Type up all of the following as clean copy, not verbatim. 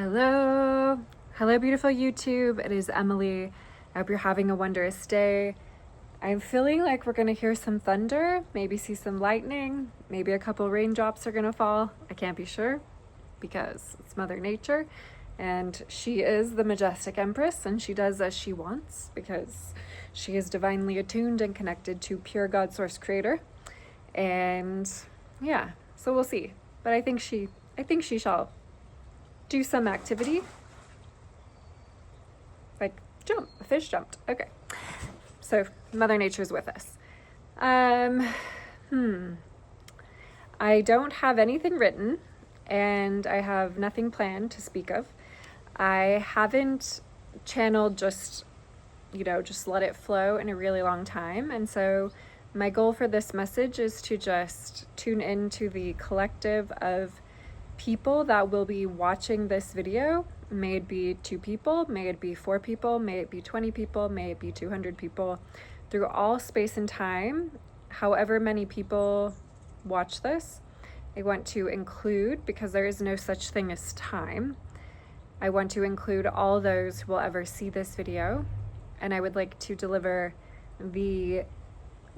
Hello. Hello, beautiful YouTube. It is Emily. I hope you're having a wondrous day. I'm feeling like we're going to hear some thunder, maybe see some lightning, maybe a couple raindrops are going to fall. I can't be sure because it's Mother Nature and she is the majestic Empress and she does as she wants because she is divinely attuned and connected to pure God Source Creator. And yeah, so we'll see. But I think she shall do some activity. Like jump, a fish jumped. Okay. So Mother Nature's with us. I don't have anything written and I have nothing planned to speak of. I haven't channeled just let it flow in a really long time. And so my goal for this message is to just tune into the collective of people that will be watching this video. May it be 2 people, may it be 4 people, may it be 20 people, may it be 200 people, through all space and time, however many people watch this. I want to include, because there is no such thing as time, I want to include all those who will ever see this video, and I would like to deliver the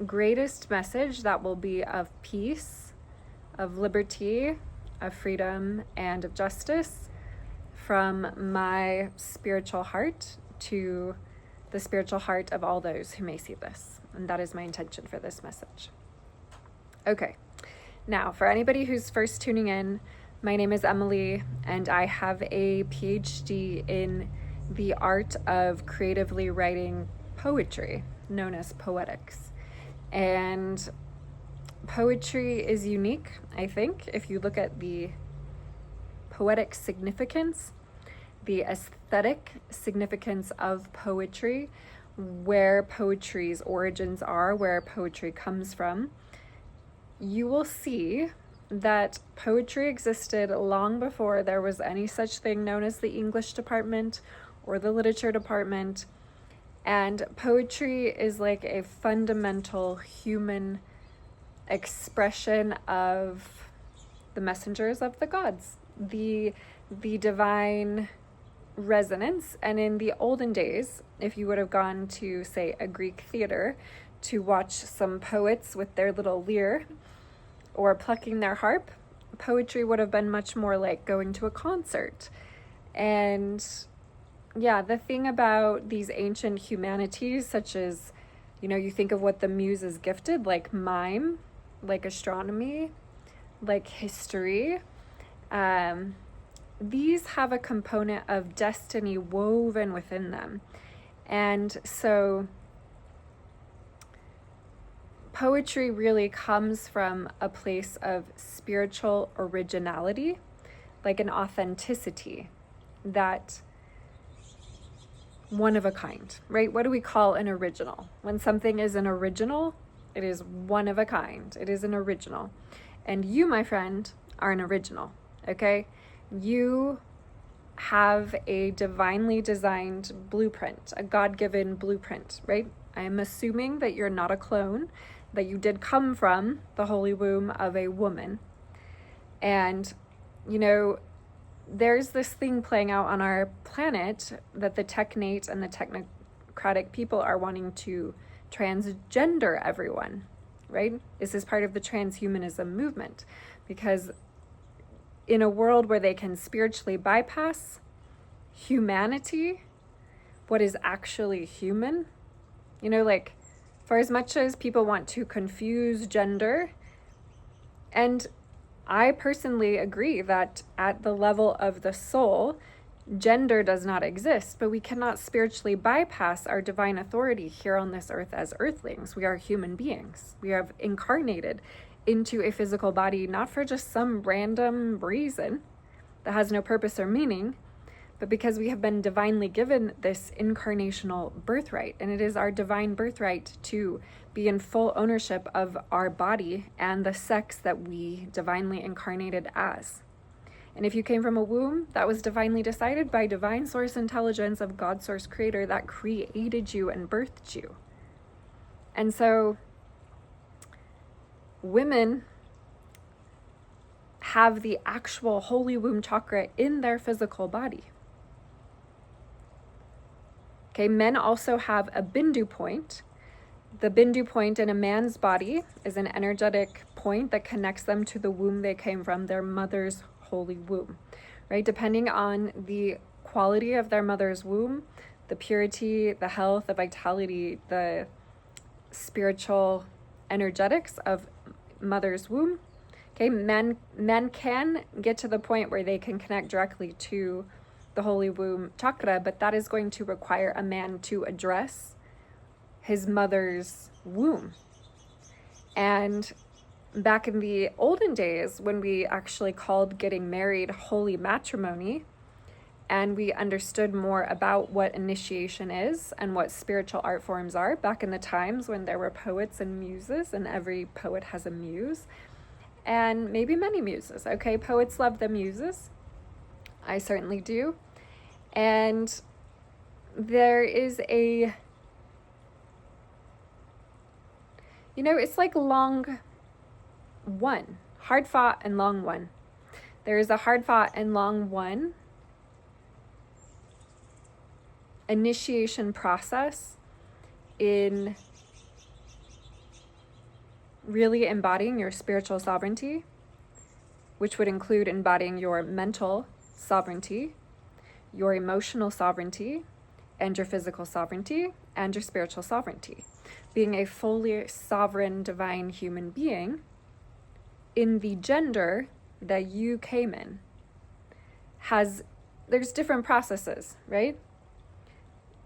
greatest message that will be of peace, of liberty, of freedom, and of justice from my spiritual heart to the spiritual heart of all those who may see this. And that is my intention for this message. Okay, now for anybody who's first tuning in, my name is Emily and I have a PhD in the art of creatively writing poetry, known as Poetics. And poetry is unique, I think, if you look at the poetic significance, the aesthetic significance of poetry, where poetry's origins are, where poetry comes from, you will see that poetry existed long before there was any such thing known as the English department or the literature department. And poetry is like a fundamental human expression of the messengers of the gods, the divine resonance. And in the olden days, if you would have gone to, say, a Greek theater to watch some poets with their little lyre or plucking their harp, poetry would have been much more like going to a concert. And yeah, the thing about these ancient humanities, such as, you think of what the muse is gifted, like mime, like astronomy, like history, these have a component of destiny woven within them. And so poetry really comes from a place of spiritual originality, like an authenticity, that one of a kind, right? What do we call an original? When something is an original, it is one of a kind. It is an original. And you, my friend, are an original, okay? You have a divinely designed blueprint, a God-given blueprint, right? I am assuming that you're not a clone, that you did come from the holy womb of a woman. And, there's this thing playing out on our planet that the technate and the technocratic people are wanting to transgender everyone, right? This is part of the transhumanism movement, because in a world where they can spiritually bypass humanity, what is actually human, for as much as people want to confuse gender, and I personally agree that at the level of the soul, gender does not exist, but we cannot spiritually bypass our divine authority here on this earth as earthlings. We are human beings. We have incarnated into a physical body, not for just some random reason that has no purpose or meaning, but because we have been divinely given this incarnational birthright. And it is our divine birthright to be in full ownership of our body and the sex that we divinely incarnated as. And if you came from a womb, that was divinely decided by divine source intelligence of God Source Creator that created you and birthed you. And so women have the actual holy womb chakra in their physical body. Okay, men also have a bindu point. The bindu point in a man's body is an energetic point that connects them to the womb they came from, their mother's holy womb, right? Depending on the quality of their mother's womb, the purity, the health, the vitality, the spiritual energetics of mother's womb. Okay, men can get to the point where they can connect directly to the holy womb chakra, but that is going to require a man to address his mother's womb. And back in the olden days, when we actually called getting married holy matrimony, and we understood more about what initiation is and what spiritual art forms are, back in the times when there were poets and muses, and every poet has a muse, and maybe many muses. Okay, poets love the muses. I certainly do. And there is a, it's like long one, hard fought and long one. There is a hard fought and long one initiation process in really embodying your spiritual sovereignty, which would include embodying your mental sovereignty, your emotional sovereignty, and your physical sovereignty, and your spiritual sovereignty. Being a fully sovereign, divine human being in the gender that you came in there's different processes, right?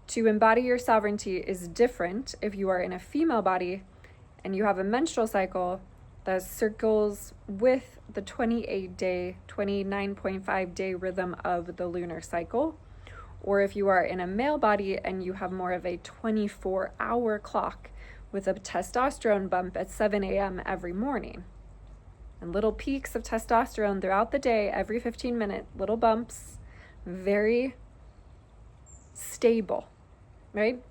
To embody your sovereignty is different if you are in a female body and you have a menstrual cycle that circles with the 28-day, 29.5-day rhythm of the lunar cycle, or if you are in a male body and you have more of a 24-hour clock with a testosterone bump at 7 a.m. every morning. And little peaks of testosterone throughout the day, every 15-minute, little bumps, very stable, right?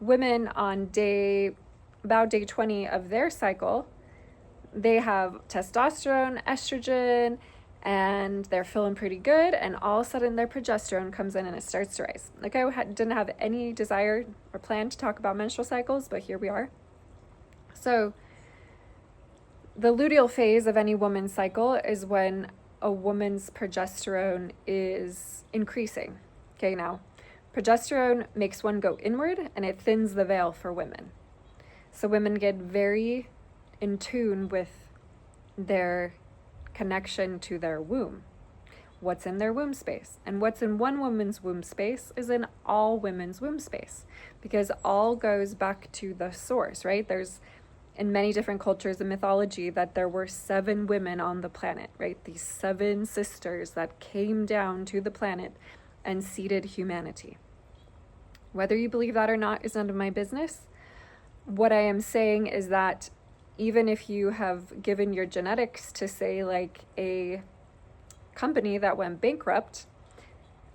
Women on about day 20 of their cycle, they have testosterone, estrogen, and they're feeling pretty good, and all of a sudden their progesterone comes in and it starts to rise. Like, I didn't have any desire or plan to talk about menstrual cycles, but here we are. So the luteal phase of any woman's cycle is when a woman's progesterone is increasing. Okay, now progesterone makes one go inward and it thins the veil for women. So women get very in tune with their connection to their womb, what's in their womb space. And what's in one woman's womb space is in all women's womb space, because all goes back to the source, right? There's, in many different cultures and mythology, that there were 7 women on the planet, right? These 7 sisters that came down to the planet and seeded humanity. Whether you believe that or not is none of my business. What I am saying is that even if you have given your genetics to, say, like a company that went bankrupt,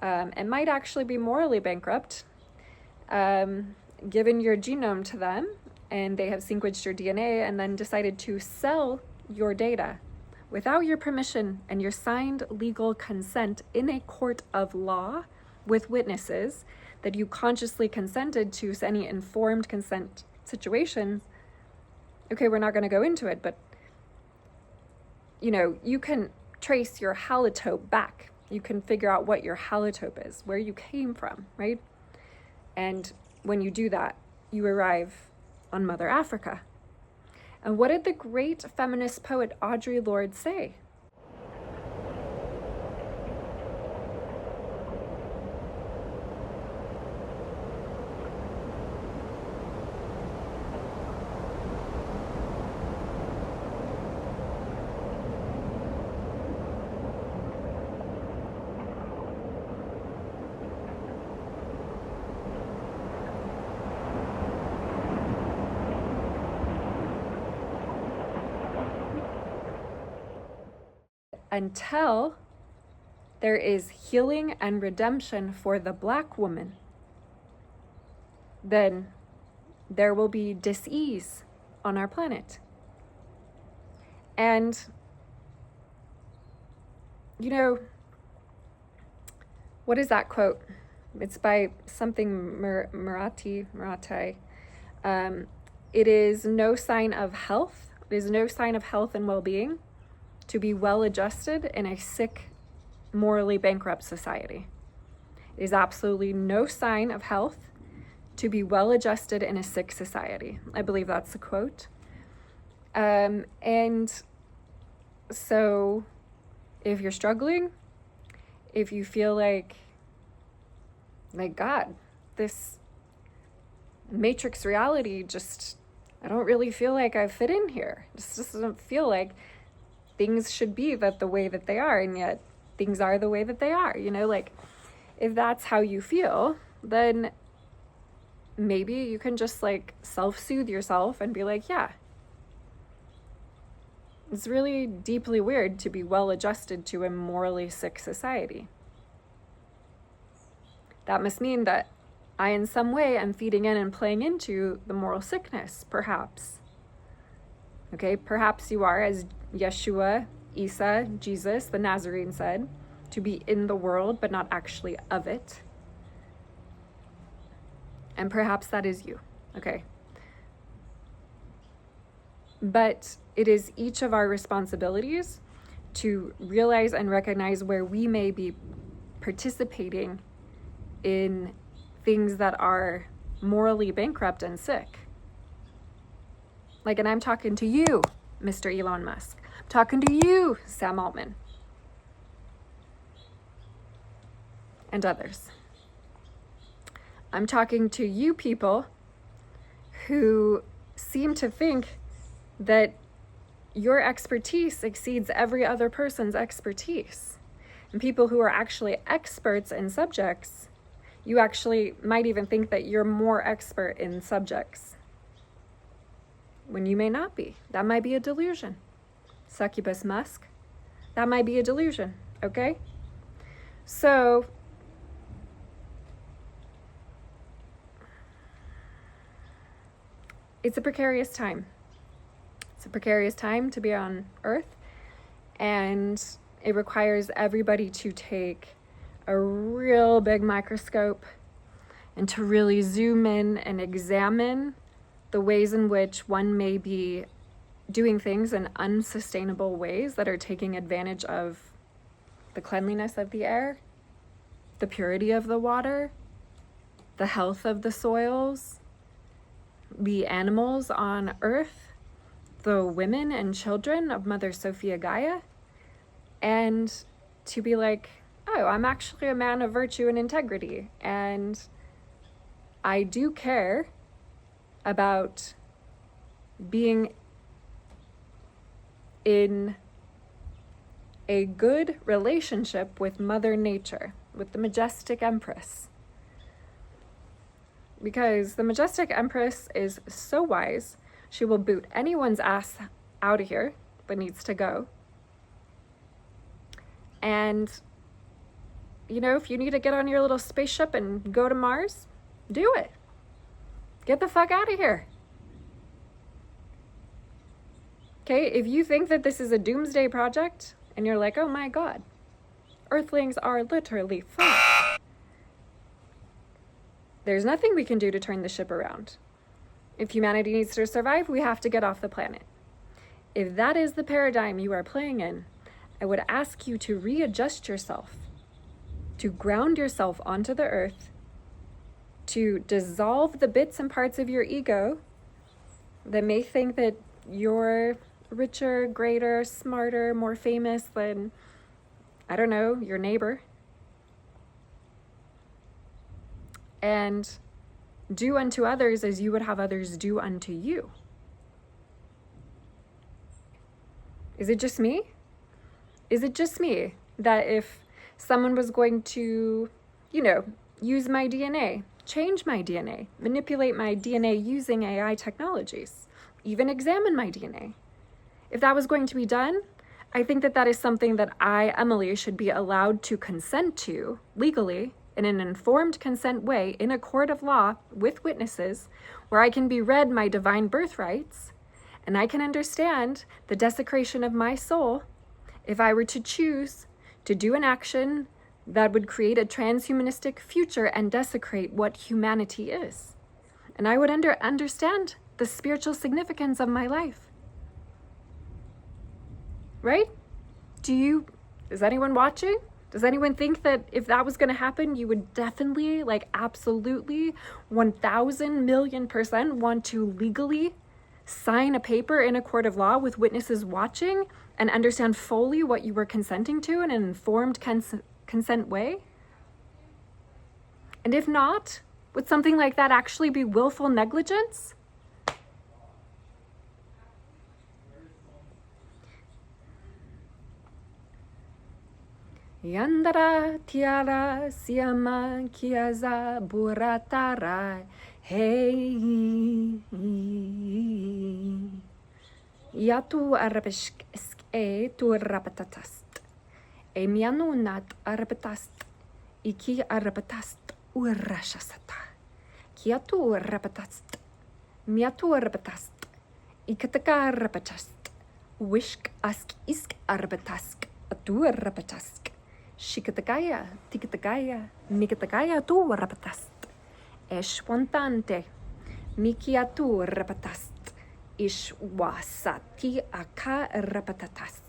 and might actually be morally bankrupt, given your genome to them, and they have sequenced your DNA and then decided to sell your data without your permission and your signed legal consent in a court of law with witnesses that you consciously consented to, any informed consent situations. Okay, we're not going to go into it, but you can trace your halotope back. You can figure out what your halotope is, where you came from, right? And when you do that, you arrive on Mother Africa. And what did the great feminist poet Audre Lorde say? Until there is healing and redemption for the Black woman, then there will be dis-ease on our planet. And you know, what is that quote? It's by something Marathi. It is no sign of health. It is no sign of health and well-being to be well-adjusted in a sick, morally bankrupt society. It is absolutely no sign of health to be well-adjusted in a sick society. I believe that's the quote. And so if you're struggling, if you feel like God, this matrix reality I don't really feel like I fit in here. It just doesn't feel like things should be the way that they are, and yet things are the way that they are, like, if that's how you feel, then maybe you can just like self-soothe yourself and be like, yeah, it's really deeply weird to be well adjusted to a morally sick society. That must mean that I, in some way, am feeding in and playing into the moral sickness, perhaps. Okay, perhaps you are, as Yeshua, Isa, Jesus, the Nazarene said, to be in the world, but not actually of it. And perhaps that is you, okay? But it is each of our responsibilities to realize and recognize where we may be participating in things that are morally bankrupt and sick. Like, and I'm talking to you, Mr. Elon Musk. I'm talking to you, Sam Altman. And others. I'm talking to you people who seem to think that your expertise exceeds every other person's expertise. And people who are actually experts in subjects, you actually might even think that you're more expert in subjects when you may not be. That might be a delusion. Succubus Musk, that might be a delusion, okay? So, it's a precarious time. It's a precarious time to be on Earth, and it requires everybody to take a real big microscope and to really zoom in and examine the ways in which one may be doing things in unsustainable ways that are taking advantage of the cleanliness of the air, the purity of the water, the health of the soils, the animals on Earth, the women and children of Mother Sophia Gaia, and to be like, oh, I'm actually a man of virtue and integrity, and I do care about being in a good relationship with Mother Nature, with the majestic Empress. Because the majestic Empress is so wise, she will boot anyone's ass out of here that needs to go. And, if you need to get on your little spaceship and go to Mars, do it. Get the fuck out of here. Okay, if you think that this is a doomsday project, and you're like, oh my God, Earthlings are literally fucked. There's nothing we can do to turn the ship around. If humanity needs to survive, we have to get off the planet. If that is the paradigm you are playing in, I would ask you to readjust yourself, to ground yourself onto the earth, to dissolve the bits and parts of your ego that may think that you're richer, greater, smarter, more famous than, I don't know, your neighbor. And do unto others as you would have others do unto you. Is it just me? Is it just me that if someone was going to, use my DNA, change my DNA, manipulate my DNA using AI technologies, even examine my DNA, if that was going to be done, I think that is something that I, Emily, should be allowed to consent to legally in an informed consent way in a court of law with witnesses, where I can be read my divine birthrights and I can understand the desecration of my soul if I were to choose to do an action that would create a transhumanistic future and desecrate what humanity is. And I would understand the spiritual significance of my life. Right? Is anyone watching? Does anyone think that if that was going to happen, you would definitely, like absolutely, 1,000,000,000% want to legally sign a paper in a court of law with witnesses watching and understand fully what you were consenting to in an informed consent way? And if not, would something like that actually be willful negligence? Yandara tiara siama kiaza buratara hey yatu arabisk e tu rapatatast e mianu nat arapatast iki arapatast urashasata kiatu rapatast miatu arapatast ikataka rapatast wishk ask isk arapatask atu rapatask Shikatagaya, tikatagaya, mikatagaya tu rapatast. Eshwantante, mikiatu rapatast. Ishwasati aka rapatatast.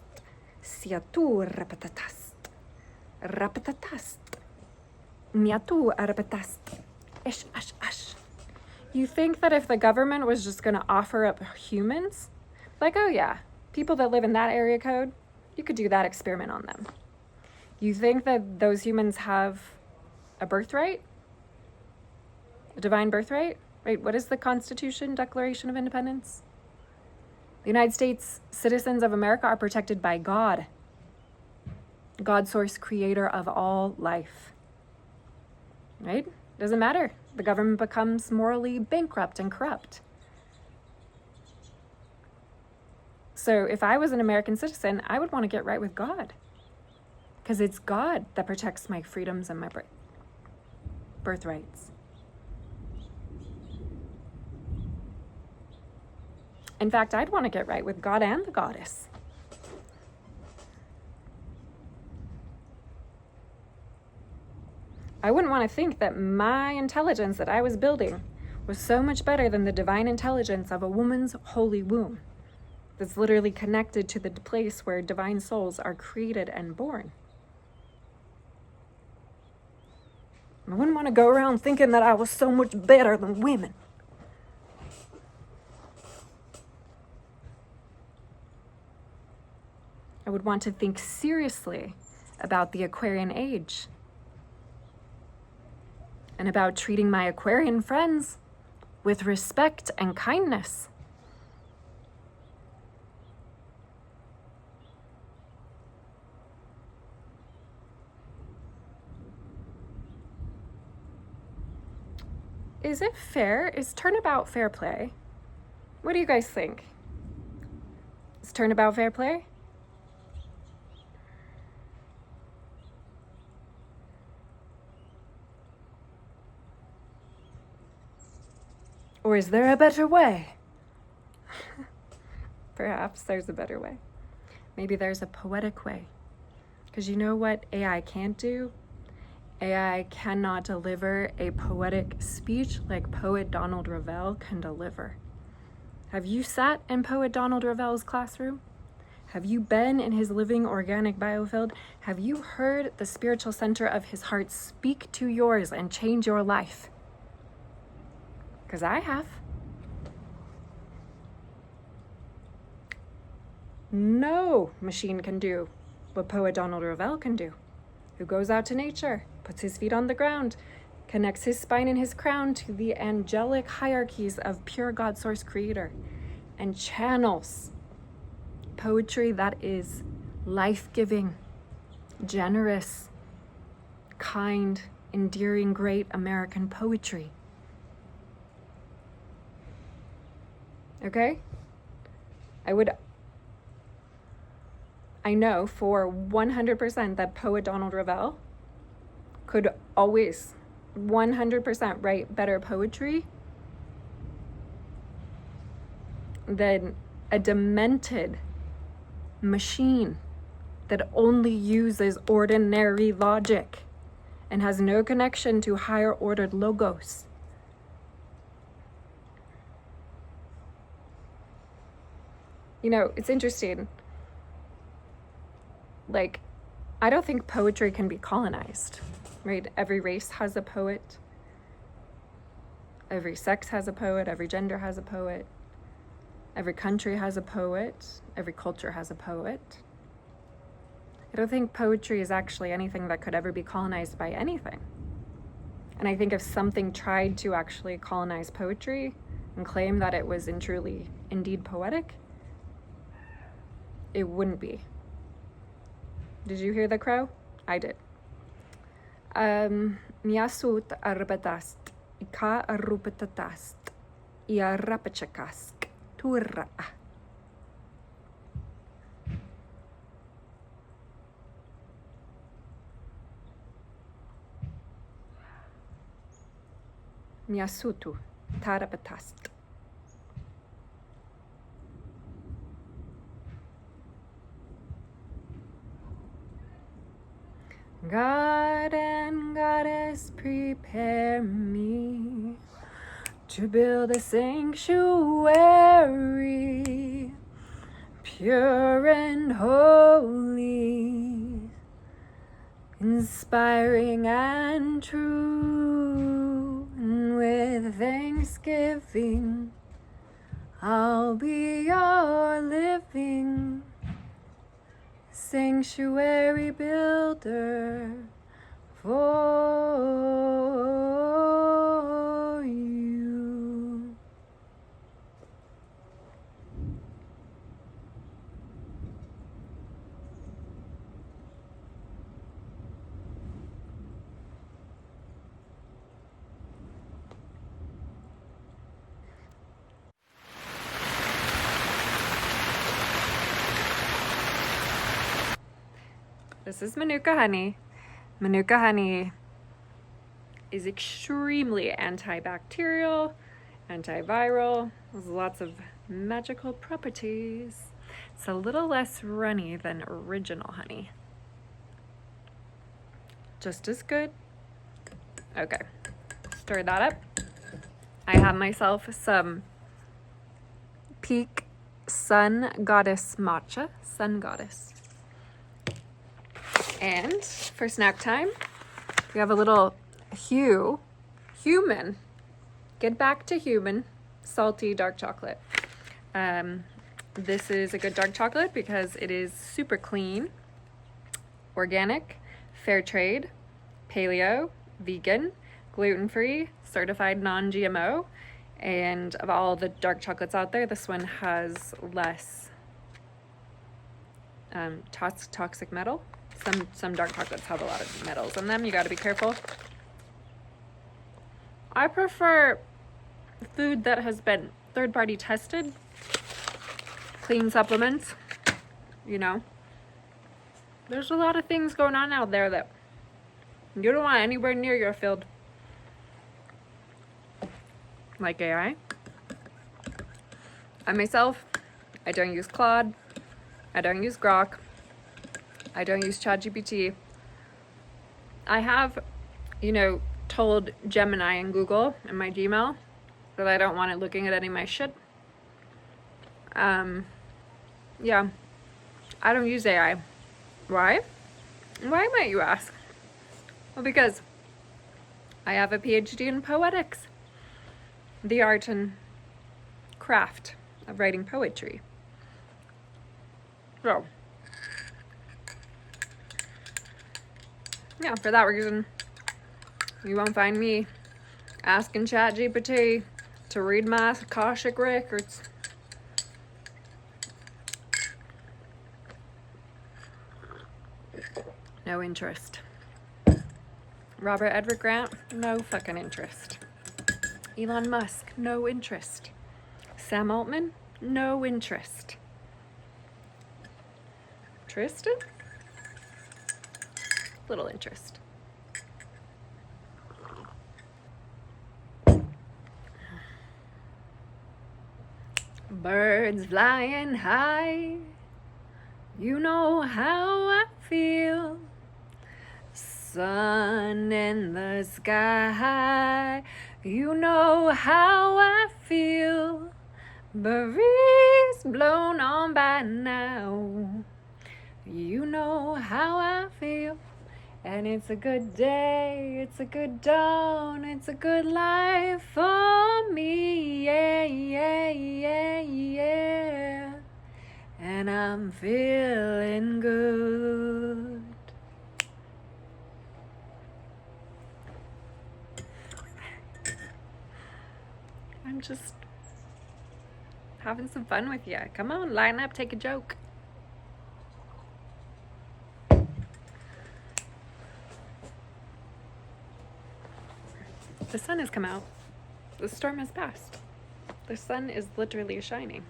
Siatu rapatatast. Rapatatast. Miatu arapatast. Ash. You think that if the government was just going to offer up humans, like, oh yeah, people that live in that area code, you could do that experiment on them. You think that those humans have a birthright? A divine birthright? Right? What is the Constitution, Declaration of Independence? The United States citizens of America are protected by God. God, source, creator of all life. Right? Doesn't matter. The government becomes morally bankrupt and corrupt. So if I was an American citizen, I would want to get right with God. Because it's God that protects my freedoms and my birthrights. In fact, I'd want to get right with God and the goddess. I wouldn't want to think that my intelligence that I was building was so much better than the divine intelligence of a woman's holy womb that's literally connected to the place where divine souls are created and born. I wouldn't want to go around thinking that I was so much better than women. I would want to think seriously about the Aquarian Age and about treating my Aquarian friends with respect and kindness. Is it fair? Is turnabout fair play? What do you guys think? Is turnabout fair play? Or is there a better way? Perhaps there's a better way. Maybe there's a poetic way. Because you know what AI can't do? AI cannot deliver a poetic speech like poet Donald Ravel can deliver. Have you sat in poet Donald Ravel's classroom? Have you been in his living organic biofield? Have you heard the spiritual center of his heart speak to yours and change your life? Because I have. No machine can do what poet Donald Ravel can do, who goes out to nature, puts his feet on the ground, connects his spine and his crown to the angelic hierarchies of pure God source creator, and channels poetry that is life-giving, generous, kind, endearing, great American poetry. Okay? I know for 100% that poet Donald Ravel could always 100% write better poetry than a demented machine that only uses ordinary logic and has no connection to higher ordered logos. You know, it's interesting. Like, I don't think poetry can be colonized, right? Every race has a poet. Every sex has a poet. Every gender has a poet. Every country has a poet. Every culture has a poet. I don't think poetry is actually anything that could ever be colonized by anything. And I think if something tried to actually colonize poetry and claim that it was indeed poetic, it wouldn't be. Did you hear the crow? I did. Miasut arbatast, ika arupatatast, ia rapachakask, turra. Miasutu tarapatast. God and Goddess, prepare me to build a sanctuary, pure and holy, inspiring and true. And with thanksgiving, I'll be your living sanctuary builder for you. This is Manuka honey. Manuka honey is extremely antibacterial, antiviral, has lots of magical properties. It's a little less runny than original honey. Just as good. Okay, stir that up. I have myself some Peak Sun Goddess matcha, Sun Goddess. And for snack time, we have a little human, get back to human, salty dark chocolate. This is a good dark chocolate because it is super clean, organic, fair trade, paleo, vegan, gluten-free, certified non-GMO, and of all the dark chocolates out there, this one has less toxic metal. Some dark chocolates have a lot of metals in them. You got to be careful. I prefer food that has been third-party tested. Clean supplements. You know, there's a lot of things going on out there that you don't want anywhere near your field. Like AI. I myself, I don't use Claude. I don't use Grok. I don't use ChatGPT. I have, told Gemini and Google in my Gmail that I don't want it looking at any of my shit. Yeah, I don't use AI. Why? Why might you ask? Well, because I have a PhD in Poetics, the art and craft of writing poetry. So, yeah, for that reason, you won't find me asking ChatGPT to read my Akashic records. No interest. Robert Edward Grant, no fucking interest. Elon Musk, no interest. Sam Altman, no interest. Tristan? Little interest. Birds flying high, You know how I feel. Sun in the sky. You know how I feel. Breeze blown on by now. You know how I feel. And it's a good day, it's a good dawn, it's a good life for me, yeah, yeah, yeah, yeah. And I'm feeling good. I'm just having some fun with you. Come on, line up, take a joke. The sun has come out. The storm has passed. The sun is literally shining.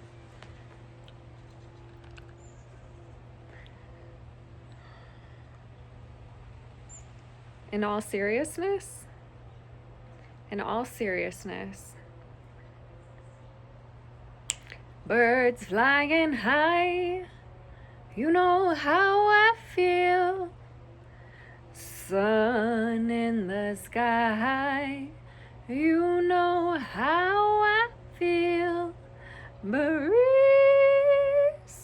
In all seriousness, birds flying high, you know how I feel. Sun in the sky, you know how I feel. Breeze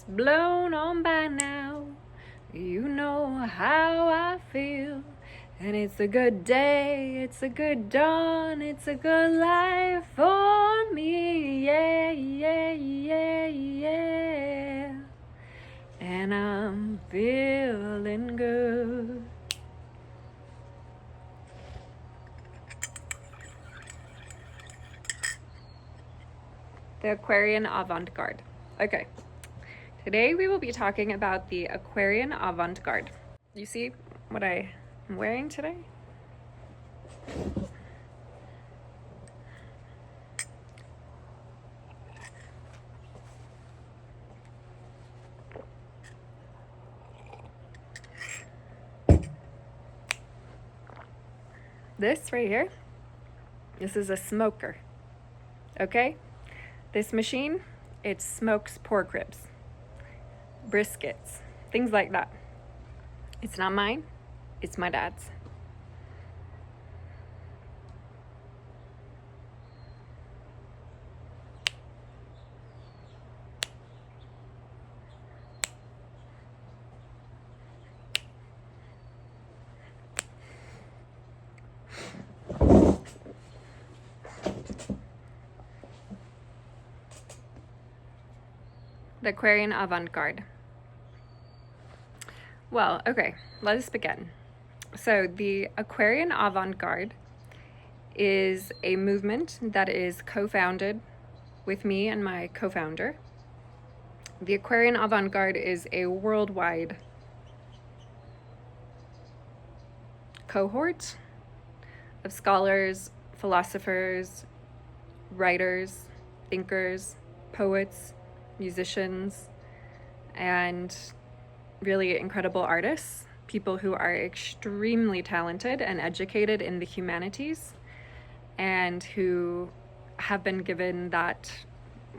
blown on by now, you know how I feel. And it's a good day, it's a good dawn, it's a good life for me, yeah, yeah, yeah, yeah. And I'm feeling good. The Aquarian Avant-Garde. Okay, today we will be talking about the Aquarian Avant-Garde. You see what I'm wearing today? This right here, this is a smoker, okay? This machine, it smokes pork ribs, briskets, things like that. It's not mine, it's my dad's. The Aquarian Avant-Garde. Well, okay, let us begin. So the Aquarian Avant-Garde is a movement that is co-founded with me and my co-founder. The Aquarian Avant-Garde is a worldwide cohort of scholars, philosophers, writers, thinkers, poets, musicians, and really incredible artists, people who are extremely talented and educated in the humanities, and who have been given that,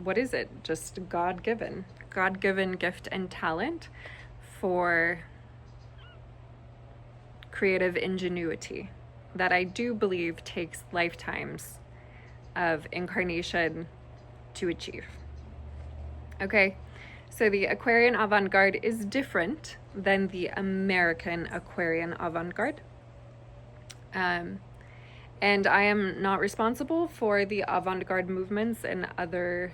what is it, just God-given gift and talent for creative ingenuity that I do believe takes lifetimes of incarnation to achieve. Okay, so the Aquarian Avant-Garde is different than the American Aquarian Avant-Garde. And I am not responsible for the avant-garde movements in other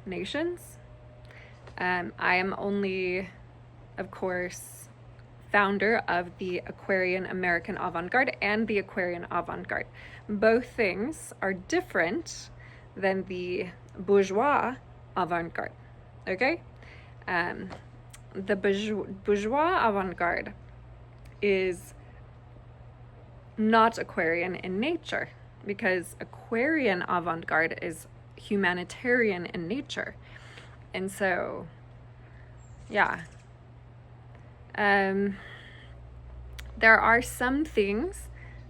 nations. I am only, of course, founder of the Aquarian American Avant-Garde and the Aquarian Avant-Garde. Both things are different than the bourgeois avant-garde, okay? The bourgeois avant-garde is not Aquarian in nature, because Aquarian avant-garde is humanitarian in nature. And so, yeah. There are some things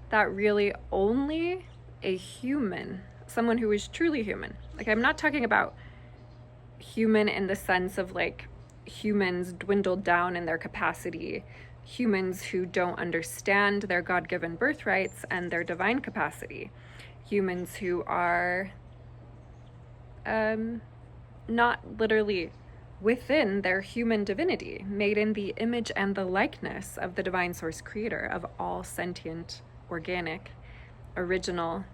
that really only a human, someone who is truly human, like I'm not talking about human in the sense of like humans dwindled down in their capacity, humans who don't understand their God-given birthrights and their divine capacity, humans who are not literally within their human divinity, made in the image and the likeness of the divine source creator of all sentient, organic, original,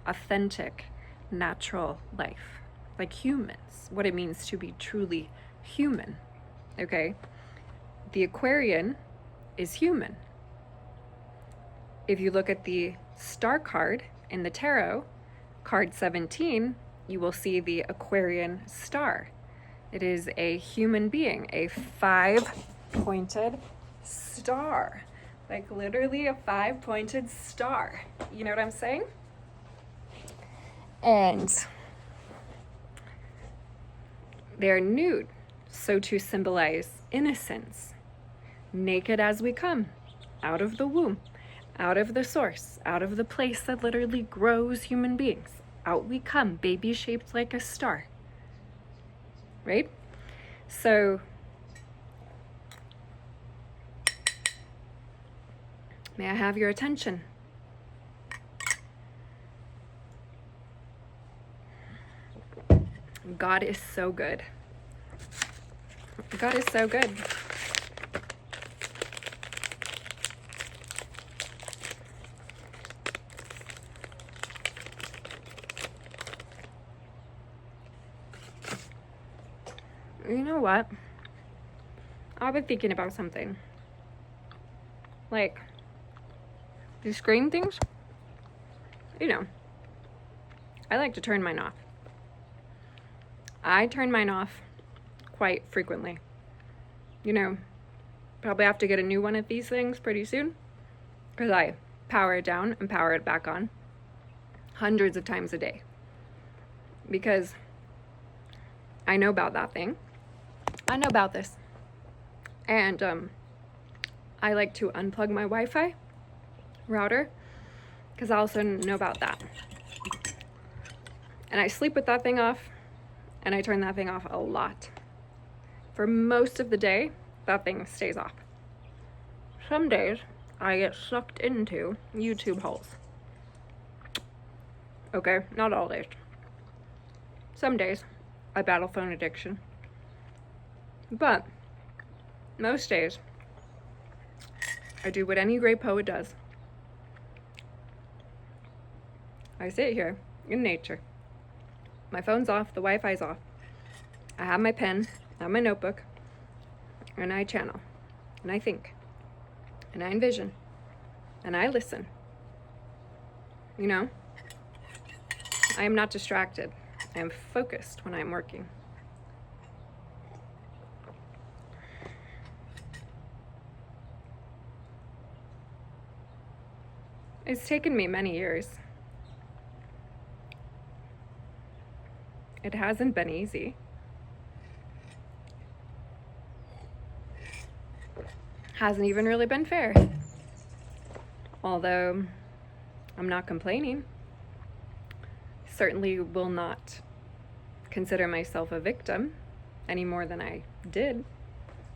authentic, natural life, like humans, what it means to be truly human. Okay, the Aquarian is human. If you look at the star card in the tarot, card 17, you will see the Aquarian star. It is a human being, a 5-pointed star, like literally a 5-pointed star. You know what I'm saying? And they're nude, so to symbolize innocence, naked as we come, out of the womb, out of the source, out of the place that literally grows human beings. Out we come, baby shaped like a star. Right? So, may I have your attention? God is so good. God is so good. You know what? I've been thinking about something. Like, these screen things, you know, I like to turn mine off. I turn mine off quite frequently. You know, probably have to get a new one of these things pretty soon, because I power it down and power it back on hundreds of times a day. Because I know about that thing. I know about this. And I like to unplug my Wi-Fi router, because I also know about that. And I sleep with that thing off, and I turn that thing off a lot. For most of the day, that thing stays off. Some days, I get sucked into YouTube holes. Okay, not all days. Some days, I battle phone addiction. But most days, I do what any great poet does. I sit here in nature. My phone's off, the Wi-Fi's off. I have my pen, I have my notebook, and I channel, and I think, and I envision, and I listen. You know? I am not distracted. I am focused when I'm working. It's taken me many years. It hasn't been easy. Hasn't even really been fair. Although I'm not complaining. Certainly will not consider myself a victim any more than I did.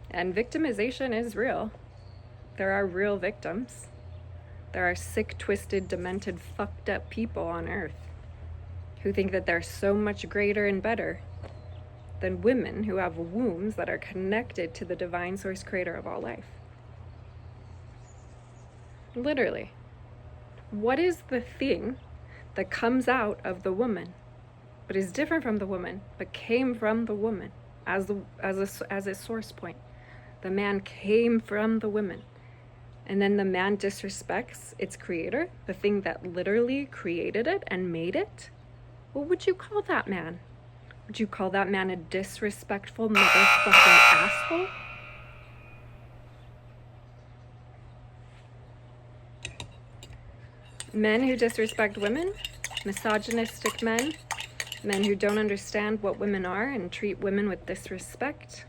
And victimization is real. There are real victims. There are sick, twisted, demented, fucked up people on earth who think that they're so much greater and better than women who have wombs that are connected to the divine source creator of all life. Literally. What is the thing that comes out of the woman, but is different from the woman, but came from the woman as a source point? The man came from the woman. And then the man disrespects its creator, the thing that literally created it and made it. What would you call that man? Would you call that man a disrespectful motherfucking asshole? Men who disrespect women, misogynistic men, men who don't understand what women are and treat women with disrespect,